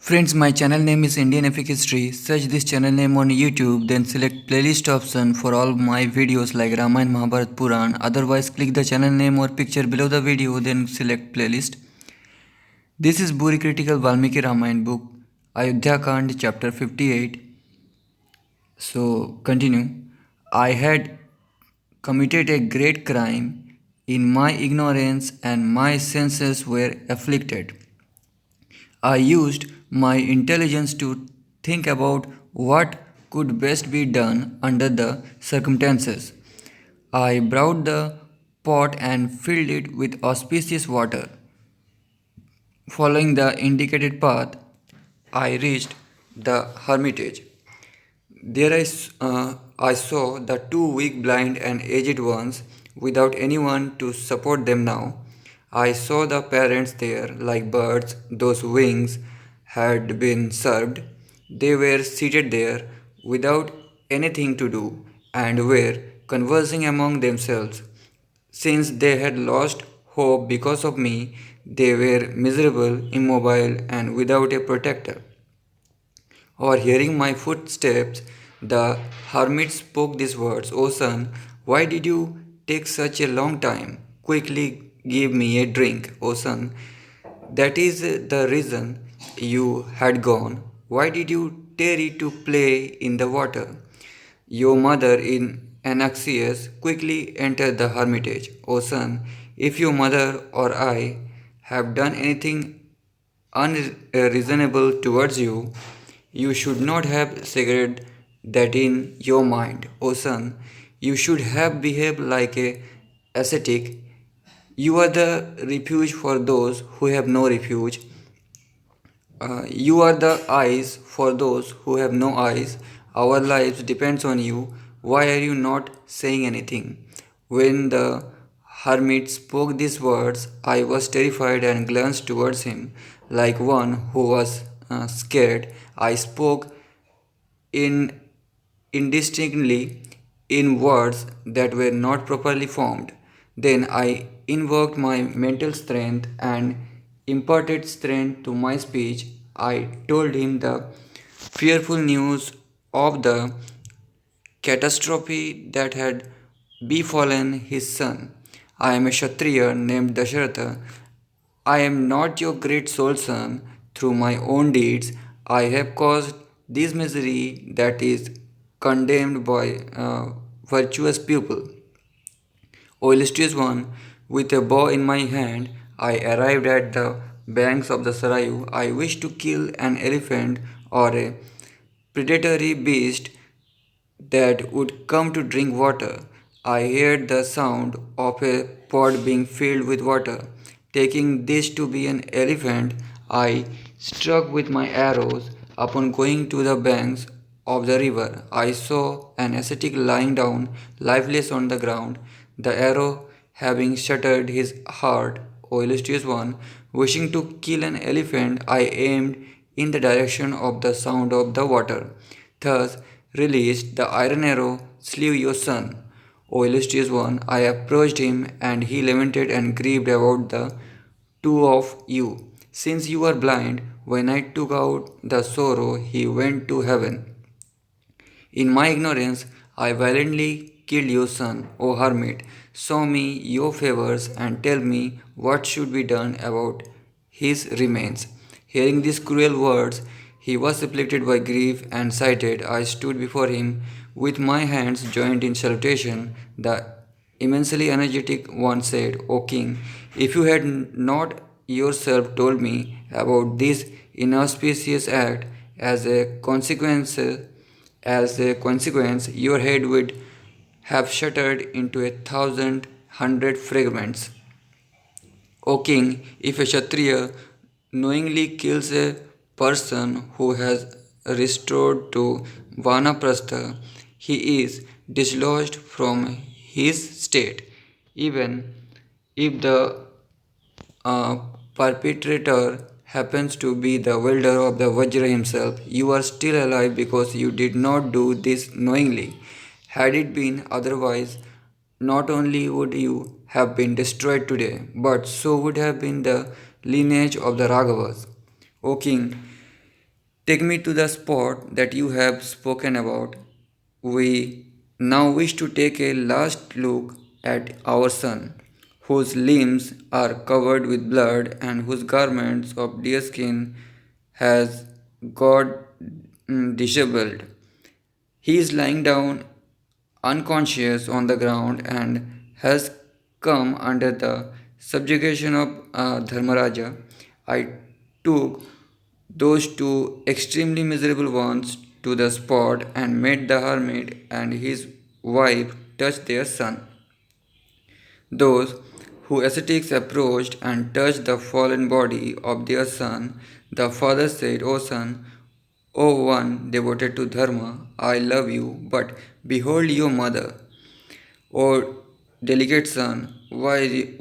Friends, my channel name is Indian Epic History. Search this channel name on YouTube, then select playlist option for all my videos like Ramayan, Mahabharat, Puran. Otherwise, click the channel name or picture below the video, then select playlist. This is Bori Critical Valmiki Ramayan book, Ayodhya Kand, chapter 58. So, continue. I had committed a great crime in my ignorance, and my senses were afflicted. I used my intelligence to think about what could best be done under the circumstances. I brought the pot and filled it with auspicious water. Following the indicated path, I reached the hermitage. I saw the two weak, blind, and aged ones without anyone to support them now. I saw the parents there like birds, those wings had been served. They were seated there without anything to do and were conversing among themselves. Since they had lost hope because of me, they were miserable, immobile, and without a protector. Or hearing my footsteps, the hermit spoke these words: O son, why did you take such a long time? Quickly give me a drink, O son. That is the reason you had gone. Why did you tarry to play in the water? Your mother in Anaxius quickly entered the hermitage. O son, if your mother or I have done anything unreasonable towards you, you should not have secreted that in your mind. O son, you should have behaved like a ascetic. You are the refuge for those who have no refuge. You are the eyes for those who have no eyes. Our lives depends on you. Why are you not saying anything? When the hermit spoke these words, I was terrified and glanced towards him like one who was scared. I spoke in indistinctly in words that were not properly formed. Then I invoked my mental strength and imparted strength to my speech. I told him the fearful news of the catastrophe that had befallen his son. I am a Kshatriya named Dasharatha. I am not your great soul son. Through my own deeds, I have caused this misery that is condemned by virtuous people. O illustrious one, with a bow in my hand, I arrived at the banks of the Sarayu. I wished to kill an elephant or a predatory beast that would come to drink water. I heard the sound of a pot being filled with water. Taking this to be an elephant, I struck with my arrows. Upon going to the banks of the river, I saw an ascetic lying down, lifeless on the ground, the arrow having shattered his heart. O illustrious one, wishing to kill an elephant, I aimed in the direction of the sound of the water. Thus released, the iron arrow slew your son. O illustrious one, I approached him, and he lamented and grieved about the two of you. Since you are blind, when I took out the sorrow, he went to heaven. In my ignorance, I violently killed your son, O hermit. Show me your favors and tell me what should be done about his remains. Hearing these cruel words, he was afflicted by grief and sighted. I stood before him with my hands joined in salutation. The immensely energetic one said, O king, if you had not yourself told me about this inauspicious act, as a consequence, your head would have shattered into 1,000 fragments. O king, if a Kshatriya knowingly kills a person who has restored to Vanaprastha, he is dislodged from his state. Even if the uh, perpetrator happens to be the wielder of the Vajra himself, you are still alive because you did not do this knowingly. Had it been otherwise, not only would you have been destroyed today, but so would have been the lineage of the Raghavas. O king, Take me to the spot that you have spoken about. We now wish to take a last look at our son, whose limbs are covered with blood and whose garments of deerskin has got disheveled. He is lying down unconscious on the ground and has come under the subjugation of Dharmaraja. I took those two extremely miserable ones to the spot and made the hermit and his wife touch their son. Those who ascetics approached and touched the fallen body of their son, the father said, O son, O one devoted to Dharma, I love you, but behold your mother. O delicate son, why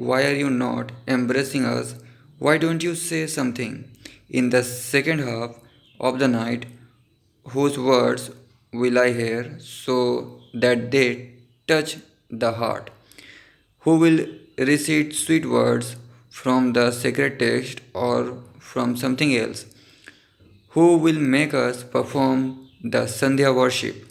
are you not embracing us? Why don't you say something? In the second half of the night, whose words will I hear so that they touch the heart? Who will recite sweet words from the sacred text or from something else? Who will make us perform the Sandhya worship?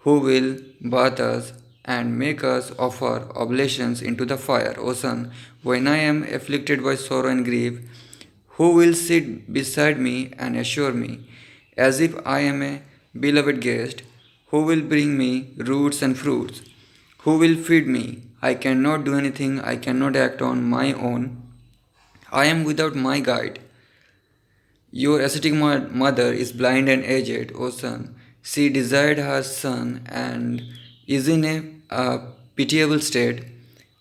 Who will bath us and make us offer oblations into the fire? O Son, when I am afflicted by sorrow and grief, who will sit beside me and assure me, as if I am a beloved guest? Who will bring me roots and fruits? Who will feed me? I cannot do anything, I cannot act on my own. I am without my guide. Your ascetic mother is blind and aged, O son. She desired her son and is in a pitiable state.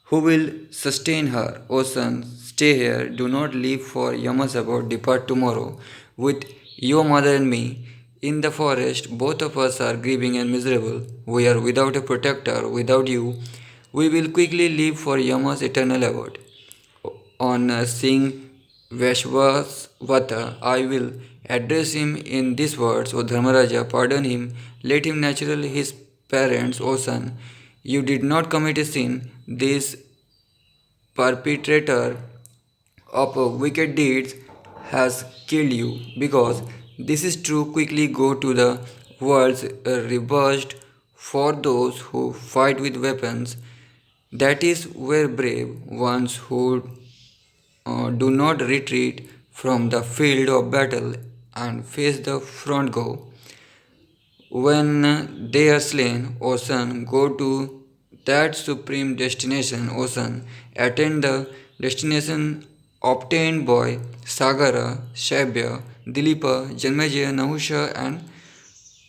Who will sustain her, O son? Stay here, do not leave for Yamasabad, depart tomorrow with your mother and me. In the forest, both of us are grieving and miserable. We are without a protector, without you. We will quickly leave for Yama's eternal abode. On seeing Vashvasvata, I will address him in these words, O Dharmaraja, pardon him, let him natural his parents, O son. You did not commit a sin. This perpetrator of wicked deeds has killed you. Because this is true, quickly go to the world's reversed for those who fight with weapons. That is where brave ones who do not retreat from the field of battle and face the front go. When they are slain, O son, go to that supreme destination, O son, attain the destination obtained by Sagara, Shabya, Dilipa, Janmejaya, Nahusha, and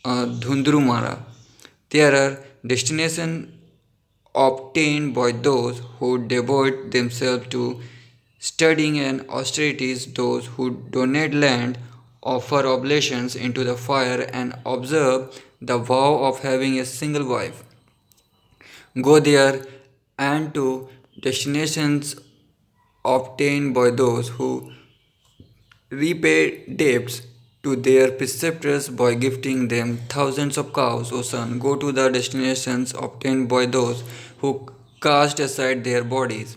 Dhundrumara. There are destinations obtained by those who devote themselves to studying and austerities, those who donate land, offer oblations into the fire, and observe the vow of having a single wife. Go there and to destinations obtained by those who repay debts to their preceptors by gifting them thousands of cows. O son, go to the destinations obtained by those who cast aside their bodies.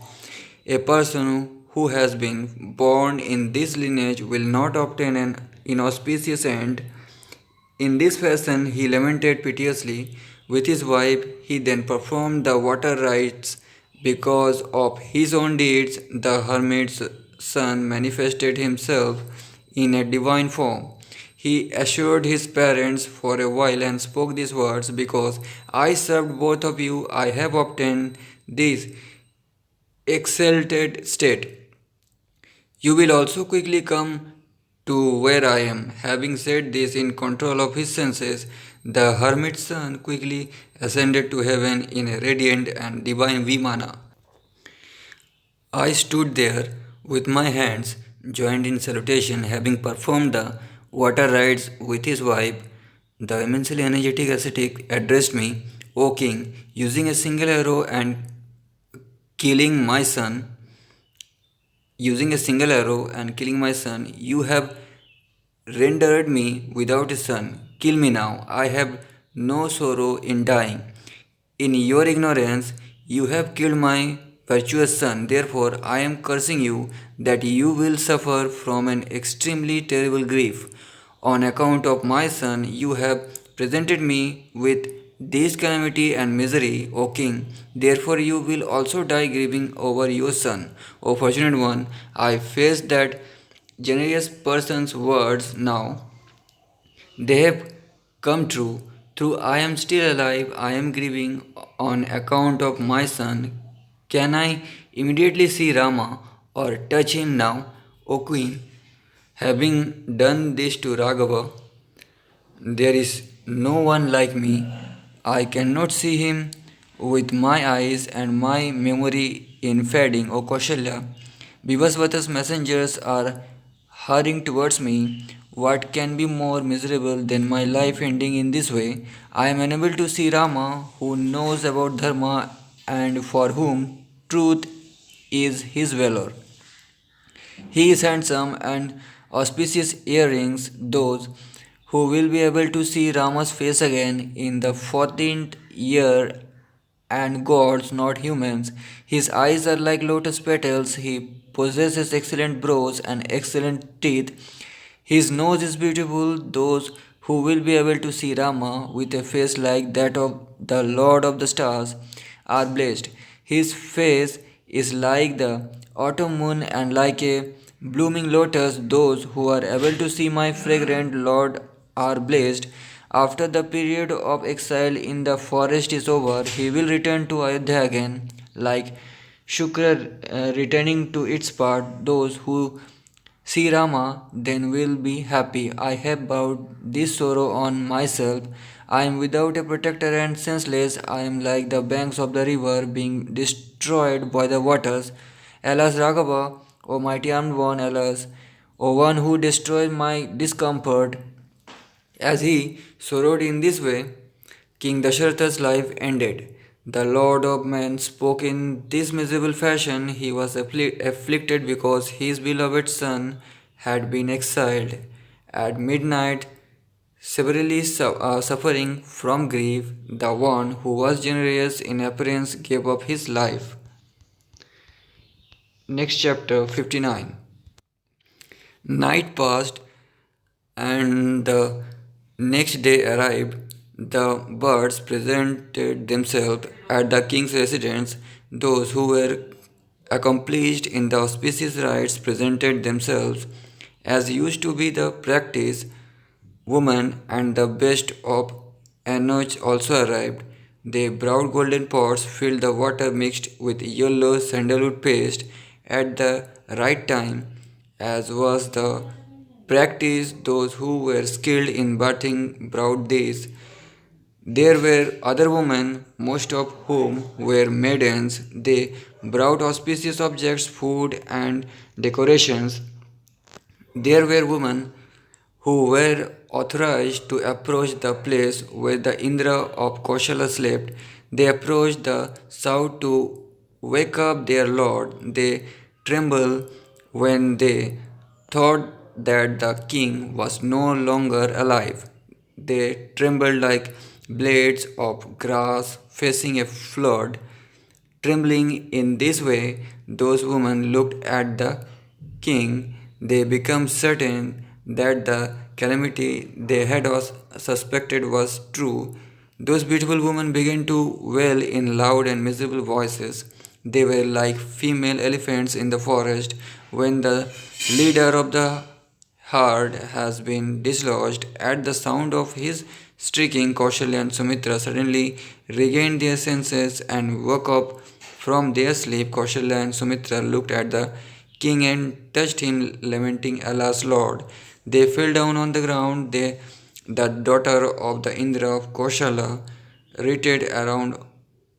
A person who has been born in this lineage will not obtain an inauspicious end. In this fashion, he lamented piteously with his wife. He then performed the water rites. Because of his own deeds, the hermit's son manifested himself in a divine form. He assured his parents for a while and spoke these words, because I served both of you, I have obtained this exalted state. You will also quickly come to where I am. Having said this in control of his senses, the hermit's son quickly ascended to heaven in a radiant and divine Vimana. I stood there with my hands joined in salutation, having performed the water rites with his wife. The immensely energetic ascetic addressed me, O king, using a single arrow and killing my son, using a single arrow and killing my son, you have rendered me without a son. Kill me now. I have no sorrow in dying. In your ignorance, you have killed my virtuous son. Therefore, I am cursing you that you will suffer from an extremely terrible grief. On account of my son, you have presented me with this calamity and misery, O king. Therefore, you will also die grieving over your son. O fortunate one, I face that generous person's words now. They have come true. Through I am still alive, I am grieving on account of my son. Can I immediately see Rama or touch him now, O queen? Having done this to Raghava, there is no one like me. I cannot see him with my eyes and my memory in fading, O Kaushalya. Vivaswata's messengers are hurrying towards me. What can be more miserable than my life ending in this way? I am unable to see Rama, who knows about Dharma and for whom truth is his valor. He is handsome and auspicious earrings, those who will be able to see Rama's face again in the 14th year, and gods, not humans. His eyes are like lotus petals. He possesses excellent brows and excellent teeth. His nose is beautiful. Those who will be able to see Rama with a face like that of the Lord of the Stars are blessed. His face is like the autumn moon and like a blooming lotus. Those who are able to see my fragrant Lord are blessed. After the period of exile in the forest is over, he will return to Ayodhya again, like Shukra returning to its part. Those who see Rama then will be happy. I have bowed this sorrow on myself. I am without a protector and senseless. I am like the banks of the river being destroyed by the waters. Alas, Raghava, O mighty armed one, alas, O one who destroys my discomfort. As he sorrowed in this way, King Dasharatha's life ended. The Lord of Men spoke in this miserable fashion. He was afflicted because his beloved son had been exiled. At midnight, severely suffering from grief, the one who was generous in appearance gave up his life. Next chapter 59. Night passed and the next day arrived. The birds presented themselves at the king's residence. Those who were accomplished in the auspicious rites presented themselves, as used to be the practice. Women and the best of Enoch also arrived. They brought golden pots, filled the water mixed with yellow sandalwood paste at the right time, as was the practice. Those who were skilled in bathing brought these. There were other women, most of whom were maidens. They brought auspicious objects, food, and decorations. There were women who were authorized to approach the place where the Indra of Koshala slept. They approached the south to wake up their lord. They trembled when they thought that the king was no longer alive. They trembled like blades of grass facing a flood. Trembling in this way, those women looked at the king. They became certain that the calamity they had suspected was true. Those beautiful women began to wail in loud and miserable voices. They were like female elephants in the forest when the leader of the herd has been dislodged. At the sound of his shrieking, Kaushalya and Sumitra suddenly regained their senses and woke up from their sleep. Kaushalya and Sumitra looked at the king and touched him, lamenting, Alas, Lord! They fell down on the ground. The daughter of the Indra of Kaushala, writhed around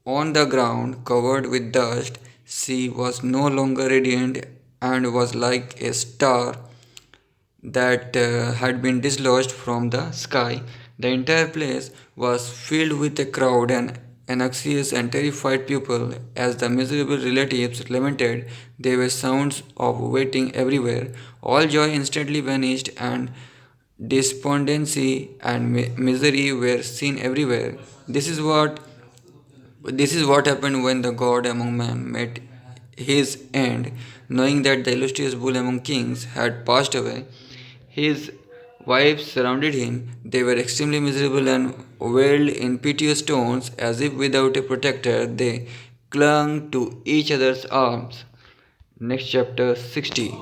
on the ground, covered with dust. She was no longer radiant and was like a star that had been dislodged from the sky. The entire place was filled with a crowd and anxious and terrified people. As the miserable relatives lamented, there were sounds of waiting everywhere. All joy instantly vanished, and despondency and misery were seen everywhere. This is what happened when the god among men met his end, knowing that the illustrious bull among kings had passed away. His Wives surrounded him. They were extremely miserable and wailed in piteous tones, as if without a protector they clung to each other's arms. Next chapter 60.